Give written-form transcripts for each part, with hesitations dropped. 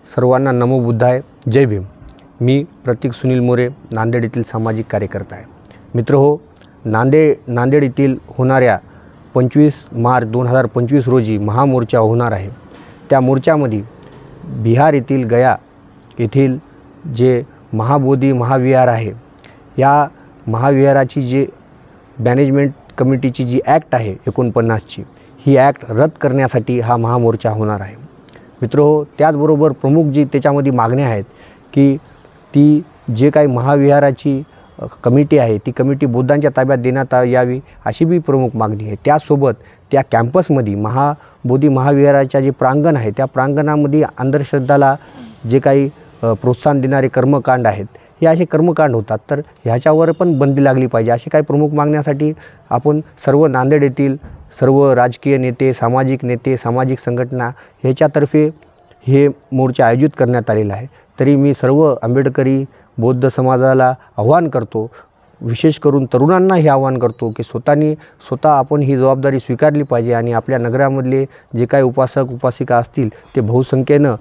सर्वांना नमो बुद्धाय, जय भीम। मी प्रतीक सुनील मोरे, नांदेड येथील सामाजिक कार्यकर्ता आहे। मित्र हो, नांदेड येथील होणाऱ्या 25 मार्च 2025 रोजी महामोर्चा होणार आहे। त्या मोर्चामध्ये बिहार येथील गया येथील जे महाबोधी महाविहार आहे, या महाविहाराची जे मॅनेजमेंट कमिटीची जी ॲक्ट आहे 49ची, ही ॲक्ट रद्द करण्यासाठी हा महामोर्चा होणार आहे। मित्रहो, त्याचबरोबर प्रमुख जी त्याच्यामध्ये मागण्या आहेत की ती जे काही महाविहाराची कमिटी आहे ती कमिटी बौद्धांच्या ताब्यात देण्यात यावी, अशी बी प्रमुख मागणी आहे। त्यासोबत त्या कॅम्पसमध्ये महाबोधी महाविहाराच्या जे प्रांगण आहे, त्या प्रांगणामध्ये अंधश्रद्धाला जे काही प्रोत्साहन देणारे कर्मकांड आहेत, हे असे कर्मकांड होतात, तर ह्याच्यावर पण बंदी लागली पाहिजे। असे काही प्रमुख मागण्यासाठी आपण सर्व नांदेड येथील सर्व राजकीय नेते, सामाजिक संघटना ह्याच्यातर्फे हे मोर्चा आयोजित करण्यात आलेला आहे। तरी मी सर्व आंबेडकरी बौद्ध समाजाला आव्हान करतो, विशेष करून तरुणांना हे आव्हान करतो की स्वतः आपण ही जबाबदारी स्वीकारली पाहिजे आणि आपल्या नगरामधले जे काही उपासक उपासिका असतील ते बहुसंख्येनं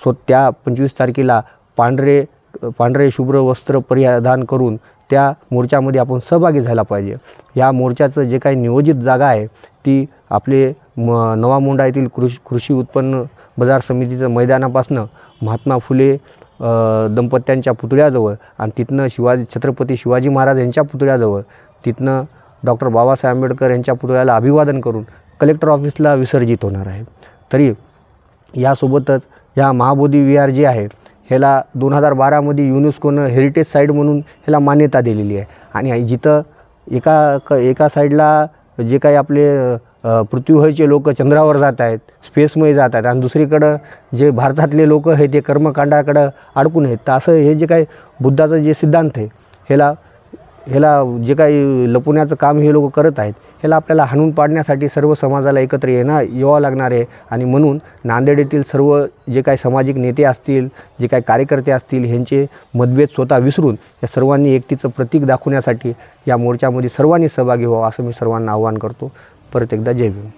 त्या 25 तारखेला पांढरे शुभ्र वस्त्र परिधान करून त्या मोर्चामध्ये आपण सहभागी झाला पाहिजे। या मोर्चाचं जे काही नियोजित जागा आहे ती आपले नवा मोंढा येथील कृषी उत्पन्न बाजार समितीचं मैदानापासून महात्मा फुले दंपत्यांच्या पुतळ्याजवळ आणि तिथनं छत्रपती शिवाजी महाराज यांच्या पुतळ्याजवळ, तिथनं डॉक्टर बाबासाहेब आंबेडकर यांच्या पुतळ्याला अभिवादन करून कलेक्टर ऑफिसला विसर्जित होणार आहे। तरी यासोबतच या महाबोधी विहार जे आहे ह्याला 2012मध्ये युनेस्कोनं हेरिटेज साईट म्हणून ह्याला मान्यता दिलेली आहे। आणि जिथं एका साईडला जे काही आपले पृथ्वीवरचे लोक चंद्रावर जात आहेत, स्पेसमध्ये जात आहेत, आणि दुसरीकडं जे भारतातले लोक आहेत ते कर्मकांडाकडं अडकून आहेत। तर असं हे जे काही बुद्धाचं जे सिद्धांत आहे ह्याला जे काही लपवण्याचं काम हे लोक करत आहेत, ह्याला आपल्याला हाणून पाडण्यासाठी सर्व समाजाला एकत्र यावं लागणार आहे। आणि म्हणून नांदेड येथील सर्व जे काही सामाजिक नेते असतील, जे काही कार्यकर्ते असतील, ह्यांचे मतभेद स्वतः विसरून या सर्वांनी एकतेचं प्रतीक दाखवण्यासाठी या मोर्चामध्ये सर्वांनी सहभागी व्हावं, असं मी सर्वांना आवाहन करतो। परत एकदा जय भीम।